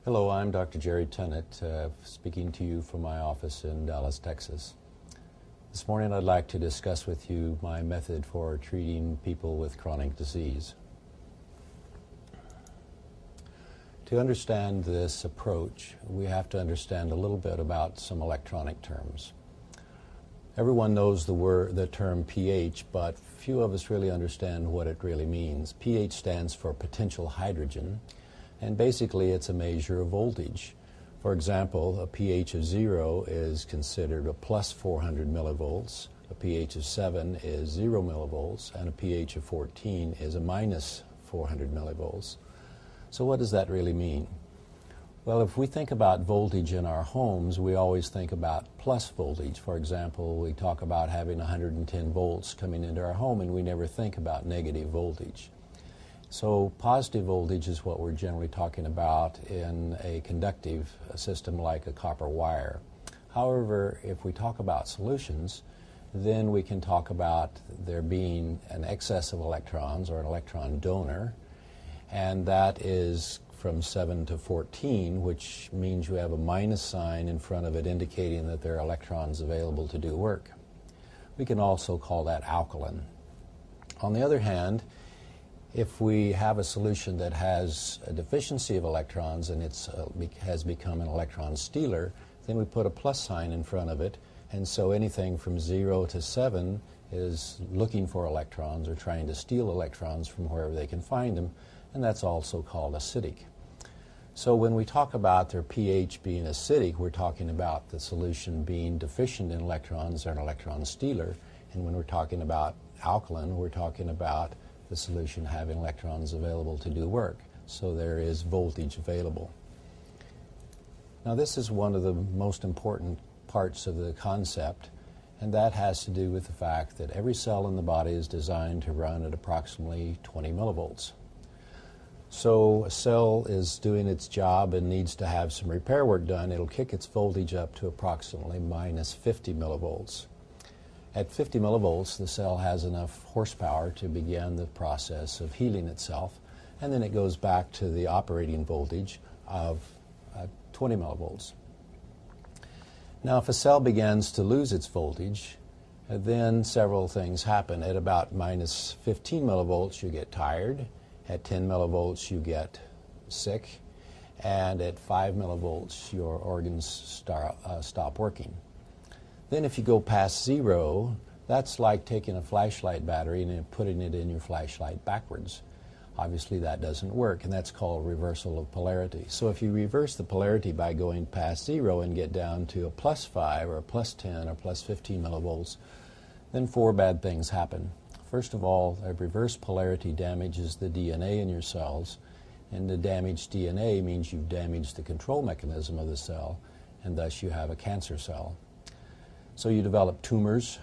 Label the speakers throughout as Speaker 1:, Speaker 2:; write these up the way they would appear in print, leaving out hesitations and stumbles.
Speaker 1: Hello, I'm Dr. Jerry Tennant, speaking to you from my office in Dallas, Texas. This morning I'd like to discuss with you my method for treating people with chronic disease. To understand this approach, we have to understand a little bit about some electronic terms. Everyone knows the term pH, but few of us really understand what it really means. pH stands for potential hydrogen, and basically it's a measure of voltage. For example, a pH of 0 is considered a plus 400 millivolts, a pH of 7 is 0 millivolts, and a pH of 14 is a minus 400 millivolts. So what does that really mean? Well, if we think about voltage in our homes, we always think about plus voltage. For example, we talk about having 110 volts coming into our home, and we never think about negative voltage. So positive voltage is what we're generally talking about in a conductive system like a copper wire. However, if we talk about solutions, then we can talk about there being an excess of electrons or an electron donor, and that is from 7 to 14, which means you have a minus sign in front of it indicating that there are electrons available to do work. We can also call that alkaline. On the other hand, if we have a solution that has a deficiency of electrons and it has become an electron stealer, then we put a plus sign in front of it, and so anything from 0 to 7 is looking for electrons or trying to steal electrons from wherever they can find them, and that's also called acidic. So when we talk about their pH being acidic, we're talking about the solution being deficient in electrons or an electron stealer, and when we're talking about alkaline, we're talking about the solution having electrons available to do work. So there is voltage available. Now this is one of the most important parts of the concept, and that has to do with the fact that every cell in the body is designed to run at approximately 20 millivolts. So a cell is doing its job and needs to have some repair work done. It'll kick its voltage up to approximately minus 50 millivolts. At 50 millivolts, the cell has enough horsepower to begin the process of healing itself, and then it goes back to the operating voltage of 20 millivolts. Now, if a cell begins to lose its voltage, then several things happen. At about minus 15 millivolts, you get tired. At 10 millivolts, you get sick. And at 5 millivolts, your organs stop working. Then if you go past 0, that's like taking a flashlight battery and putting it in your flashlight backwards. Obviously that doesn't work, and that's called reversal of polarity. So if you reverse the polarity by going past 0 and get down to a plus 5 or a plus 10 or plus 15 millivolts, then 4 bad things happen. First of all, a reverse polarity damages the DNA in your cells, and the damaged DNA means you've damaged the control mechanism of the cell, and thus you have a cancer cell. So you develop tumors,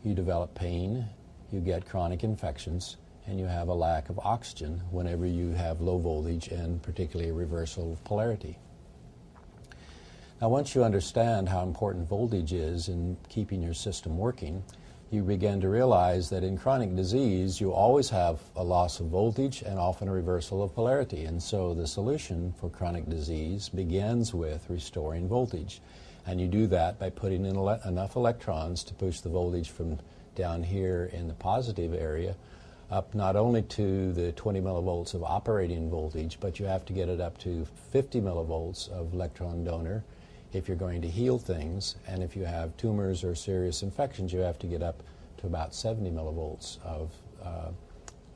Speaker 1: you develop pain, you get chronic infections, and you have a lack of oxygen whenever you have low voltage and particularly a reversal of polarity. Now once you understand how important voltage is in keeping your system working, you begin to realize that in chronic disease you always have a loss of voltage and often a reversal of polarity, and so the solution for chronic disease begins with restoring voltage. And you do that by putting in enough electrons to push the voltage from down here in the positive area up not only to the 20 millivolts of operating voltage, but you have to get it up to 50 millivolts of electron donor if you're going to heal things. And if you have tumors or serious infections, you have to get up to about 70 millivolts of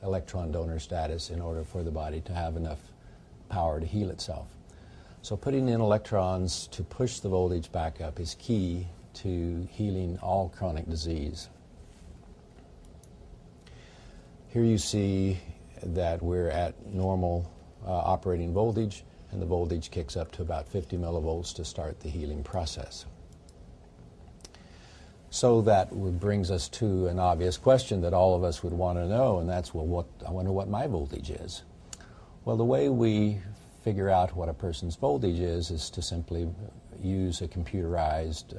Speaker 1: electron donor status in order for the body to have enough power to heal itself. So putting in electrons to push the voltage back up is key to healing all chronic disease. Here you see that we're at normal operating voltage, and the voltage kicks up to about 50 millivolts to start the healing process. So that brings us to an obvious question that all of us would want to know, and that's, well, I wonder what my voltage is. Well, the way we figure out what a person's voltage is to simply use a computerized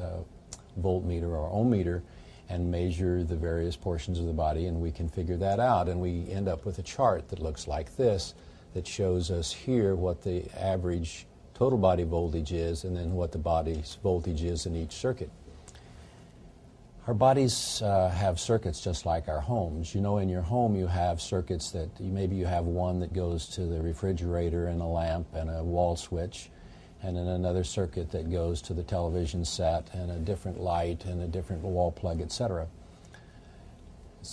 Speaker 1: voltmeter or ohm meter and measure the various portions of the body, and we can figure that out, and we end up with a chart that looks like this that shows us here what the average total body voltage is and then what the body's voltage is in each circuit. Our bodies have circuits just like our homes. You know, in your home you have circuits that maybe you have one that goes to the refrigerator and a lamp and a wall switch, and then another circuit that goes to the television set and a different light and a different wall plug, etc.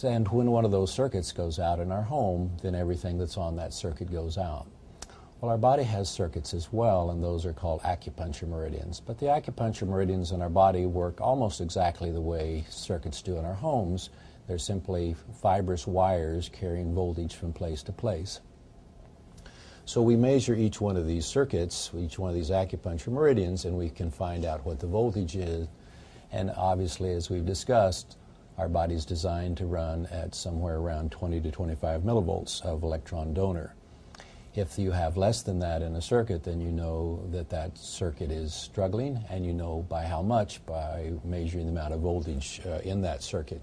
Speaker 1: And when one of those circuits goes out in our home, then everything that's on that circuit goes out. Well, our body has circuits as well, and those are called acupuncture meridians. But the acupuncture meridians in our body work almost exactly the way circuits do in our homes. They're simply fibrous wires carrying voltage from place to place. So we measure each one of these circuits, each one of these acupuncture meridians, and we can find out what the voltage is. And obviously, as we've discussed, our body's designed to run at somewhere around 20 to 25 millivolts of electron donor. If you have less than that in a circuit, then you know that that circuit is struggling, and you know by how much by measuring the amount of voltage in that circuit.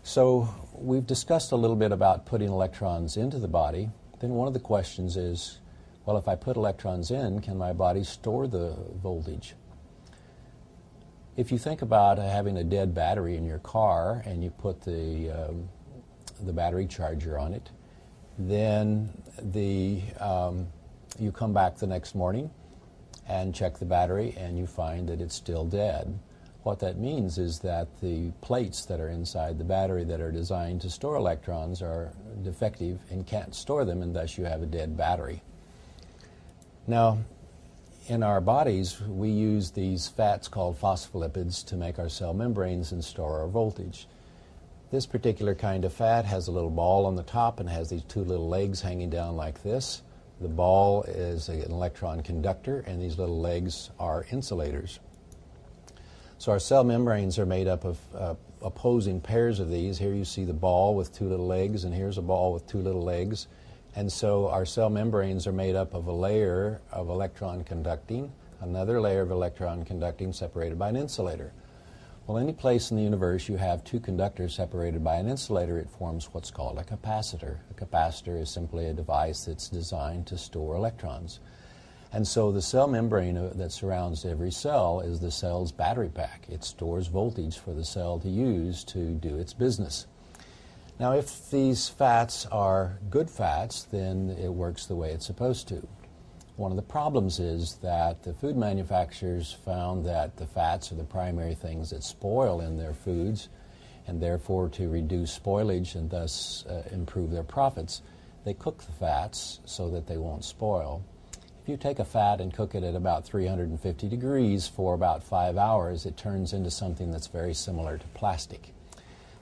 Speaker 1: So we've discussed a little bit about putting electrons into the body. Then one of the questions is, well, if I put electrons in, can my body store the voltage? If you think about having a dead battery in your car and you put the battery charger on it, then you come back the next morning and check the battery and you find that it's still dead. What that means is that the plates that are inside the battery that are designed to store electrons are defective and can't store them, and thus you have a dead battery. Now, in our bodies, we use these fats called phospholipids to make our cell membranes and store our voltage. This particular kind of fat has a little ball on the top and has these two little legs hanging down like this. The ball is an electron conductor, and these little legs are insulators. So our cell membranes are made up of opposing pairs of these. Here you see the ball with two little legs, and here's a ball with two little legs. And so our cell membranes are made up of a layer of electron conducting, another layer of electron conducting separated by an insulator. Well, any place in the universe you have two conductors separated by an insulator, it forms what's called a capacitor. A capacitor is simply a device that's designed to store electrons. And so the cell membrane that surrounds every cell is the cell's battery pack. It stores voltage for the cell to use to do its business. Now, if these fats are good fats, then it works the way it's supposed to. One of the problems is that the food manufacturers found that the fats are the primary things that spoil in their foods, and therefore to reduce spoilage and thus improve their profits, they cook the fats so that they won't spoil. If you take a fat and cook it at about 350 degrees for about 5 hours, it turns into something that's very similar to plastic.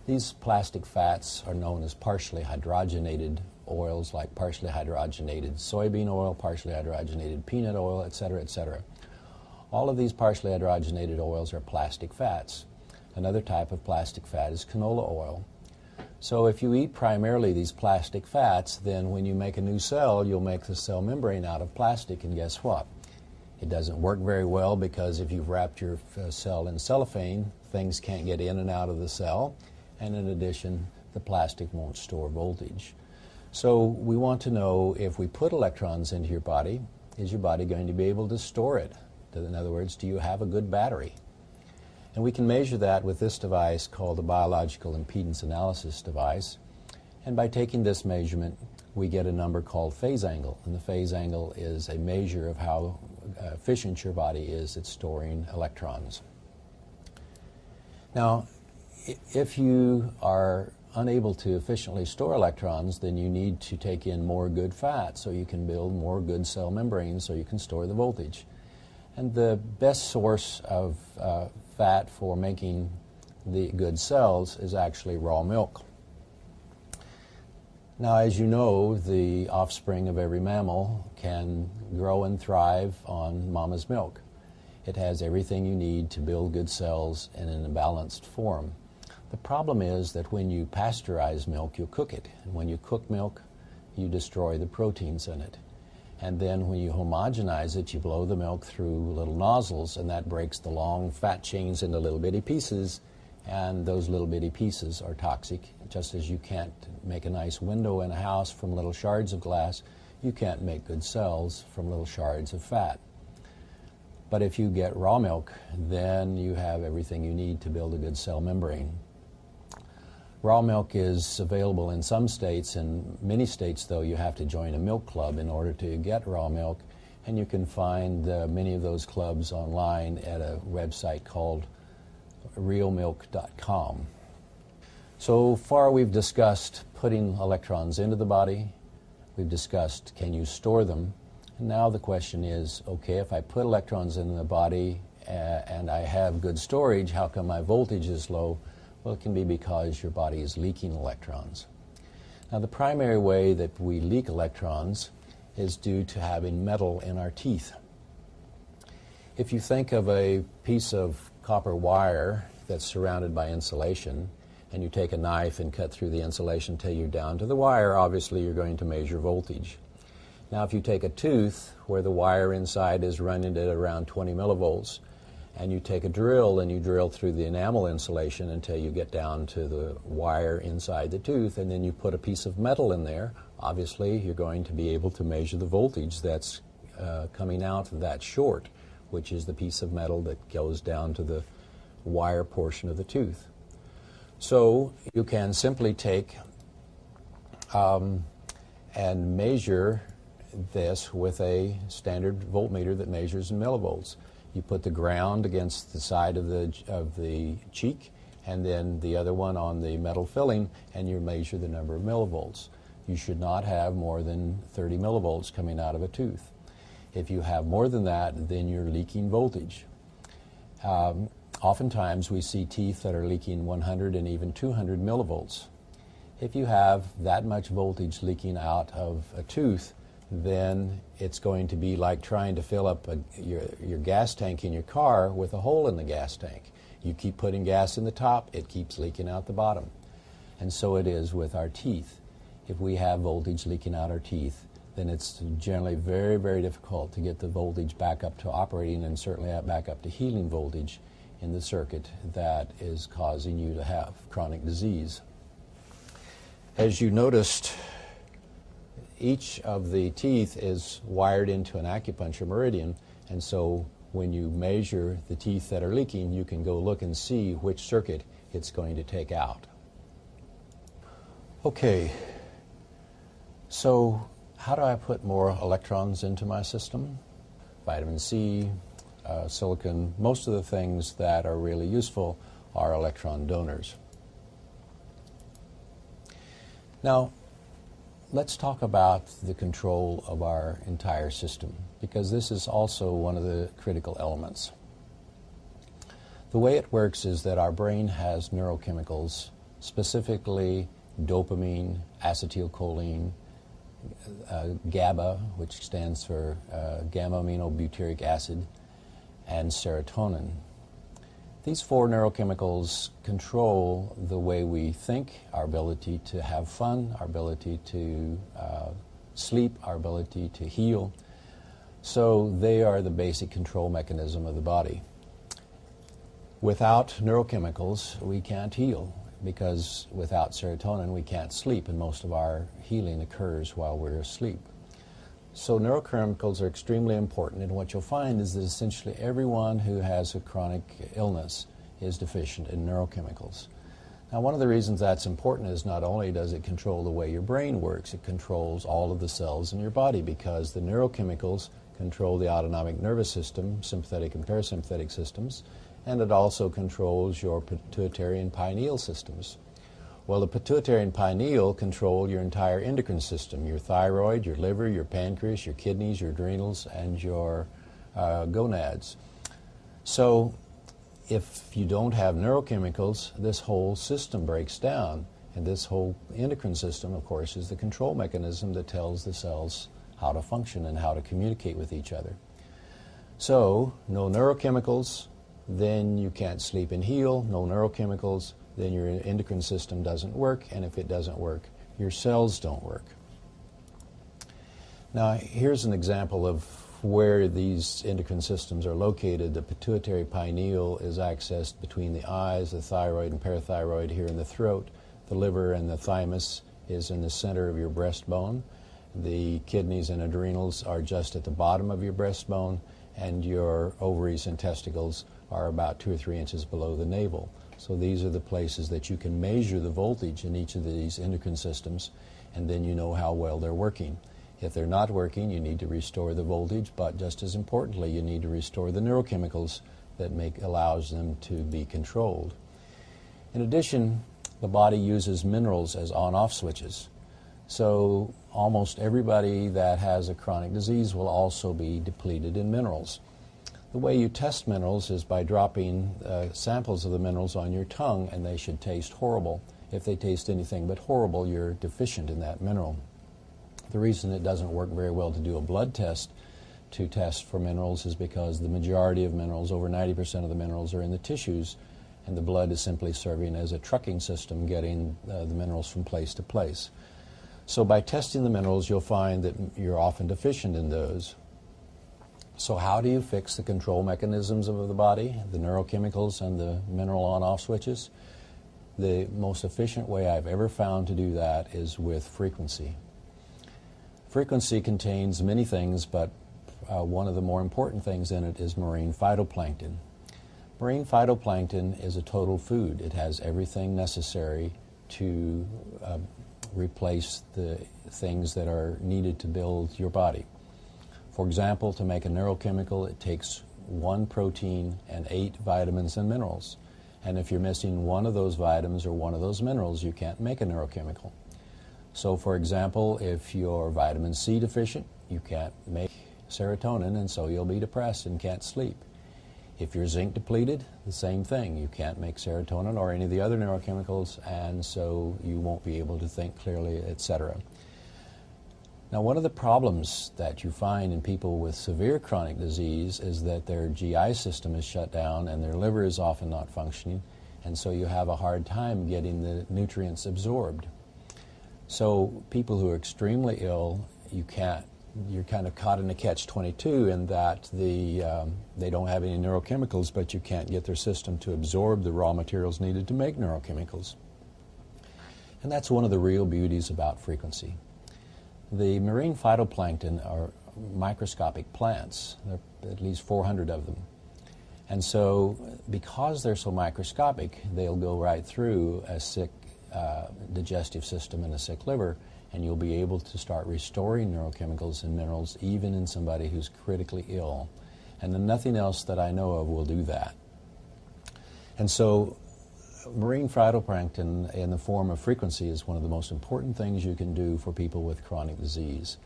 Speaker 1: These plastic fats are known as partially hydrogenated oils, like partially hydrogenated soybean oil, partially hydrogenated peanut oil, etc., etc. All of these partially hydrogenated oils are plastic fats. Another type of plastic fat is canola oil. So if you eat primarily these plastic fats, then when you make a new cell, you'll make the cell membrane out of plastic, and guess what? It doesn't work very well, because if you've wrapped your cell in cellophane, things can't get in and out of the cell, and in addition, the plastic won't store voltage. So we want to know, if we put electrons into your body, is your body going to be able to store it? In other words, do you have a good battery? And we can measure that with this device called the biological impedance analysis device. And by taking this measurement, we get a number called phase angle. And the phase angle is a measure of how efficient your body is at storing electrons. Now, if you are unable to efficiently store electrons, then you need to take in more good fat so you can build more good cell membranes so you can store the voltage. And the best source of fat for making the good cells is actually raw milk. Now, as you know, the offspring of every mammal can grow and thrive on mama's milk. It has everything you need to build good cells in a balanced form. The problem is that when you pasteurize milk, you cook it. And when you cook milk, you destroy the proteins in it. And then when you homogenize it, you blow the milk through little nozzles, and that breaks the long fat chains into little bitty pieces, and those little bitty pieces are toxic. Just as you can't make a nice window in a house from little shards of glass, you can't make good cells from little shards of fat. But if you get raw milk, then you have everything you need to build a good cell membrane. Raw milk is available in some states. In many states, though, you have to join a milk club in order to get raw milk, and you can find many of those clubs online at a website called realmilk.com. So far we've discussed putting electrons into the body. We've discussed, can you store them? And now the question is, okay, if I put electrons in the body and I have good storage, how come my voltage is low? Well, it can be because your body is leaking electrons. Now, the primary way that we leak electrons is due to having metal in our teeth. If you think of a piece of copper wire that's surrounded by insulation, and you take a knife and cut through the insulation till you're down to the wire, obviously you're going to measure voltage. Now, if you take a tooth where the wire inside is running at around 20 millivolts, and you take a drill and you drill through the enamel insulation until you get down to the wire inside the tooth, and then you put a piece of metal in there, obviously you're going to be able to measure the voltage that's coming out of that short, which is the piece of metal that goes down to the wire portion of the tooth. So you can simply take and measure this with a standard voltmeter that measures in millivolts. You put the ground against the side of the cheek, and then the other one on the metal filling, and you measure the number of millivolts. You should not have more than 30 millivolts coming out of a tooth. If you have more than that, then you're leaking voltage. Oftentimes we see teeth that are leaking 100 and even 200 millivolts. If you have that much voltage leaking out of a tooth, then it's going to be like trying to fill up your gas tank in your car with a hole in the gas tank. You keep putting gas in the top, it keeps leaking out the bottom. And so it is with our teeth. If we have voltage leaking out our teeth, then it's generally very, very difficult to get the voltage back up to operating, and certainly back up to healing voltage in the circuit that is causing you to have chronic disease. As you noticed, each of the teeth is wired into an acupuncture meridian, and so when you measure the teeth that are leaking, you can go look and see which circuit it's going to take out. Okay, so how do I put more electrons into my system? Vitamin C, silicon, most of the things that are really useful are electron donors. Now, let's talk about the control of our entire system, because this is also one of the critical elements. The way it works is that our brain has neurochemicals, specifically dopamine, acetylcholine, GABA, which stands for gamma-aminobutyric acid, and serotonin. These four neurochemicals control the way we think, our ability to have fun, our ability to sleep, our ability to heal. So they are the basic control mechanism of the body. Without neurochemicals, we can't heal, because without serotonin, we can't sleep, and most of our healing occurs while we're asleep. So neurochemicals are extremely important, and what you'll find is that essentially everyone who has a chronic illness is deficient in neurochemicals. Now, one of the reasons that's important is not only does it control the way your brain works, it controls all of the cells in your body, because the neurochemicals control the autonomic nervous system, sympathetic and parasympathetic systems, and it also controls your pituitary and pineal systems. Well, the pituitary and pineal control your entire endocrine system, your thyroid, your liver, your pancreas, your kidneys, your adrenals, and your gonads. So if you don't have neurochemicals, this whole system breaks down. And this whole endocrine system, of course, is the control mechanism that tells the cells how to function and how to communicate with each other. So, no neurochemicals, then you can't sleep and heal. No neurochemicals, then your endocrine system doesn't work, and if it doesn't work, your cells don't work. Now, here's an example of where these endocrine systems are located. The pituitary pineal is accessed between the eyes, the thyroid and parathyroid here in the throat. The liver and the thymus is in the center of your breastbone. The kidneys and adrenals are just at the bottom of your breastbone, and your ovaries and testicles are about 2 or 3 inches below the navel. So these are the places that you can measure the voltage in each of these endocrine systems, and then you know how well they're working. If they're not working, you need to restore the voltage, but just as importantly, you need to restore the neurochemicals that allows them to be controlled. In addition, the body uses minerals as on-off switches. So almost everybody that has a chronic disease will also be depleted in minerals. The way you test minerals is by dropping samples of the minerals on your tongue, and they should taste horrible. If they taste anything but horrible, you're deficient in that mineral. The reason it doesn't work very well to do a blood test to test for minerals is because the majority of minerals, over 90% of the minerals, are in the tissues, and the blood is simply serving as a trucking system getting the minerals from place to place. So by testing the minerals, you'll find that you're often deficient in those. So how do you fix the control mechanisms of the body, the neurochemicals and the mineral on-off switches? The most efficient way I've ever found to do that is with frequency. Frequency contains many things, but one of the more important things in it is marine phytoplankton. Marine phytoplankton is a total food. It has everything necessary to replace the things that are needed to build your body. For example, to make a neurochemical, it takes 1 protein and 8 vitamins and minerals. And if you're missing one of those vitamins or one of those minerals, you can't make a neurochemical. So for example, if you're vitamin C deficient, you can't make serotonin, and so you'll be depressed and can't sleep. If you're zinc depleted, the same thing. You can't make serotonin or any of the other neurochemicals, and so you won't be able to think clearly, etc. Now, one of the problems that you find in people with severe chronic disease is that their GI system is shut down and their liver is often not functioning, and so you have a hard time getting the nutrients absorbed. So people who are extremely ill, you're kind of caught in a catch-22 in that they don't have any neurochemicals, but you can't get their system to absorb the raw materials needed to make neurochemicals. And that's one of the real beauties about frequency. The marine phytoplankton are microscopic plants. There are at least 400 of them. And so because they're so microscopic, they'll go right through a sick digestive system and a sick liver, and you'll be able to start restoring neurochemicals and minerals even in somebody who's critically ill. And then nothing else that I know of will do that. And so marine phytoplankton in the form of frequency is one of the most important things you can do for people with chronic disease.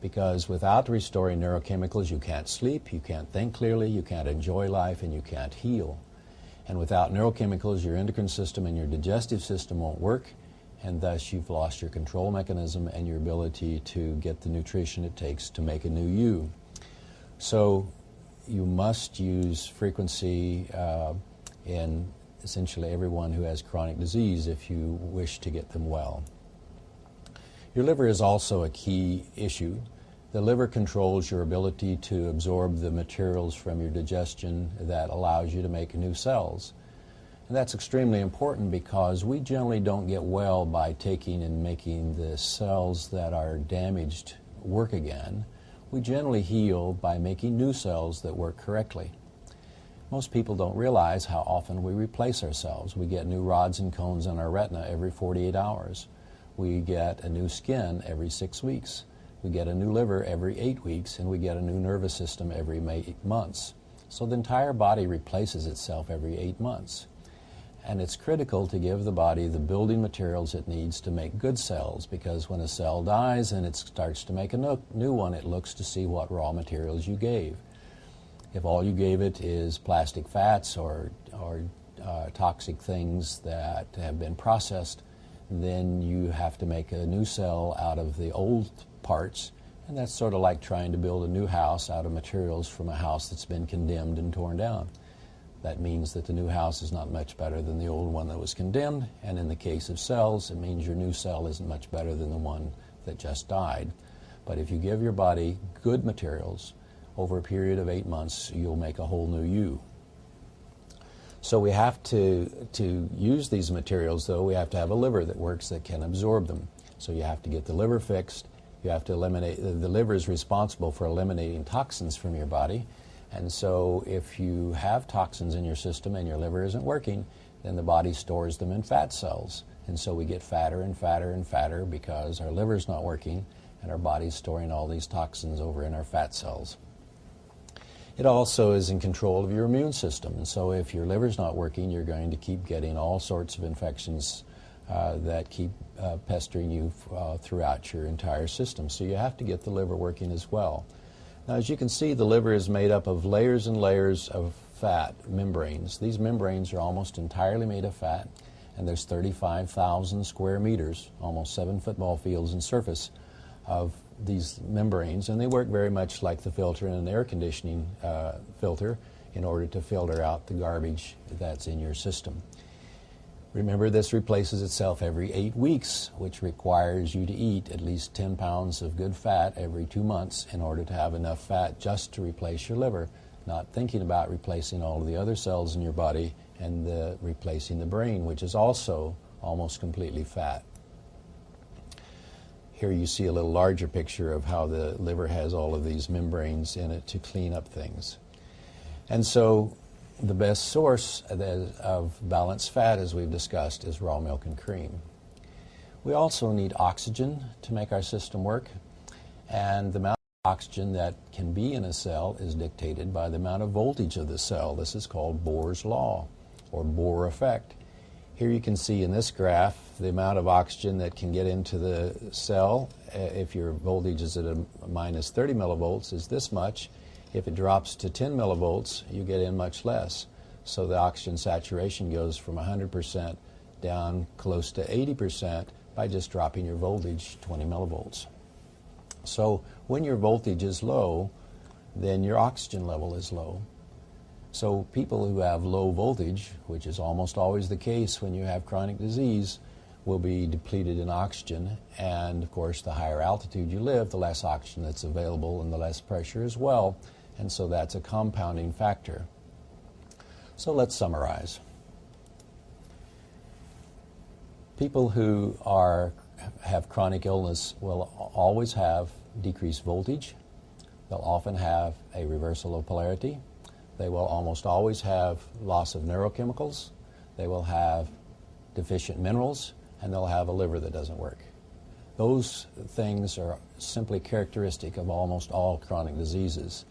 Speaker 1: Because without restoring neurochemicals, you can't sleep, you can't think clearly, you can't enjoy life, and you can't heal. And without neurochemicals, your endocrine system and your digestive system won't work, and thus you've lost your control mechanism and your ability to get the nutrition it takes to make a new you. So you must use frequency in essentially everyone who has chronic disease if you wish to get them well. Your liver is also a key issue. The liver controls your ability to absorb the materials from your digestion that allows you to make new cells. And that's extremely important because we generally don't get well by taking and making the cells that are damaged work again. We generally heal by making new cells that work correctly. Most people don't realize how often we replace ourselves. We get new rods and cones in our retina every 48 hours. We get a new skin every 6 weeks. We get a new liver every 8 weeks, and we get a new nervous system every 8 months. So the entire body replaces itself every 8 months. And it's critical to give the body the building materials it needs to make good cells, because when a cell dies and it starts to make a new one, it looks to see what raw materials you gave. If all you gave it is plastic fats or toxic things that have been processed, then you have to make a new cell out of the old parts, and that's sort of like trying to build a new house out of materials from a house that's been condemned and torn down. That means that the new house is not much better than the old one that was condemned, and in the case of cells, it means your new cell isn't much better than the one that just died. But if you give your body good materials, over a period of 8 months, you'll make a whole new you. So we have to use these materials, though, we have to have a liver that works that can absorb them. So you have to get the liver fixed, You have to eliminate, the liver is responsible for eliminating toxins from your body. And so if you have toxins in your system and your liver isn't working, then the body stores them in fat cells. And so we get fatter and fatter and fatter because our liver's not working and our body's storing all these toxins over in our fat cells. It also is in control of your immune system. And so if your liver's not working, you're going to keep getting all sorts of infections that keep pestering you throughout your entire system. So you have to get the liver working as well. Now, as you can see, the liver is made up of layers and layers of fat membranes. These membranes are almost entirely made of fat, and there's 35,000 square meters, almost 7 football fields in surface, of these membranes, and they work very much like the filter in an air conditioning filter in order to filter out the garbage that's in your system. Remember, this replaces itself every 8 weeks, which requires you to eat at least 10 pounds of good fat every 2 months in order to have enough fat just to replace your liver, not thinking about replacing all of the other cells in your body and replacing the brain, which is also almost completely fat. Here you see a little larger picture of how the liver has all of these membranes in it to clean up things. And so the best source of balanced fat, as we've discussed, is raw milk and cream. We also need oxygen to make our system work, and the amount of oxygen that can be in a cell is dictated by the amount of voltage of the cell. This is called Bohr's law, or Bohr effect. Here you can see in this graph the amount of oxygen that can get into the cell. If your voltage is at a minus 30 millivolts, is this much. If it drops to 10 millivolts, you get in much less. So the oxygen saturation goes from 100% down close to 80% by just dropping your voltage 20 millivolts. So when your voltage is low, then your oxygen level is low. So people who have low voltage, which is almost always the case when you have chronic disease, will be depleted in oxygen. And of course, the higher altitude you live, the less oxygen that's available and the less pressure as well. And so that's a compounding factor. So let's summarize. People who have chronic illness will always have decreased voltage. They'll often have a reversal of polarity. They will almost always have loss of neurochemicals. They will have deficient minerals, and they'll have a liver that doesn't work. Those things are simply characteristic of almost all chronic diseases.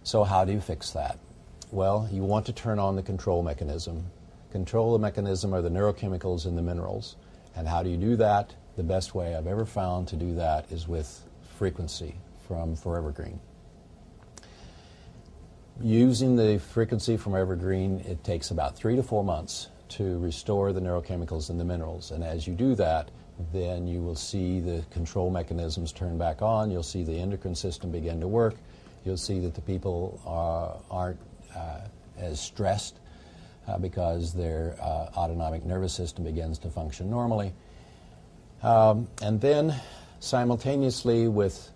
Speaker 1: So how do you fix that? Well, you want to turn on the control mechanism. Control the mechanism are the neurochemicals and the minerals. And how do you do that? The best way I've ever found to do that is with frequency from Forever Green. Using the frequency from Evergreen, it takes about 3 to 4 months to restore the neurochemicals and the minerals. And as you do that, then you will see the control mechanisms turn back on. You'll see the endocrine system begin to work. You'll see that the people aren't as stressed because their autonomic nervous system begins to function normally. And then simultaneously with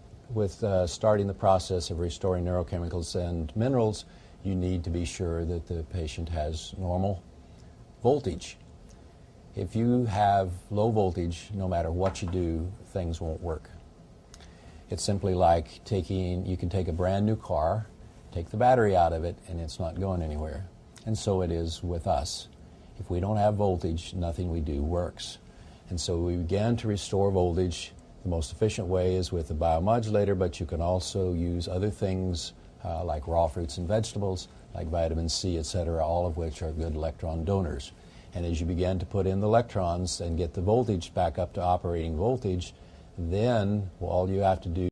Speaker 1: starting the process of restoring neurochemicals and minerals, you need to be sure that the patient has normal voltage. If you have low voltage, no matter what you do, things won't work. It's simply like you can take a brand new car, take the battery out of it, and it's not going anywhere. And so it is with us. If we don't have voltage, nothing we do works. And so we began to restore voltage. The most efficient way is with a biomodulator, but you can also use other things like raw fruits and vegetables, like vitamin C, etc., all of which are good electron donors. And as you begin to put in the electrons and get the voltage back up to operating voltage, then all you have to do